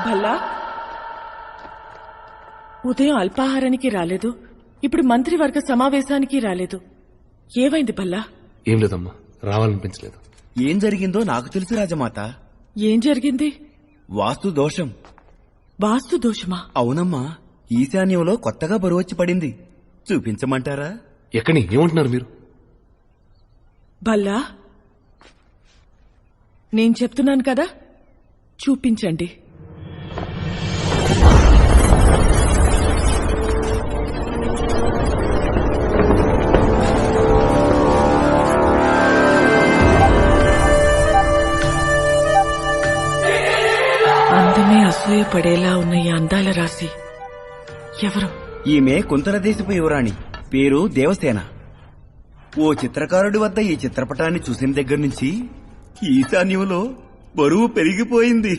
భల్లా, ఉదయం అల్పాహారానికి రాలేదు, ఇప్పుడు మంత్రివర్గ సమావేశానికి రాలేదు. ఏమైంది భల్లా? ఏం లేదమ్మా, రావాలనిపించలేదు. ఏం జరిగిందో నాకు తెలుసు రాజమాత. ఏం జరిగింది? వాస్తు దోషం. వాస్తు దోషమా? అవునమ్మా, ఈశాన్యంలో కొత్తగా బరువొచ్చి పడింది. చూపించమంటారా? ఎక్కడి ఏమంటున్నారు మీరు? భల్లా, నేను చెప్తున్నాను కదా, చూపించండి. అందమే అసూయపడేలా ఉన్న ఈ అందాల రాశి ఎవరు? ఈమె కుంతల దేశపు యువరాణి, పేరు దేవసేన. ఓ చిత్రకారుడి వద్ద ఈ చిత్రపటాన్ని చూసిన దగ్గర నుంచి ఈశాన్యంలో బరువు పెరిగిపోయింది.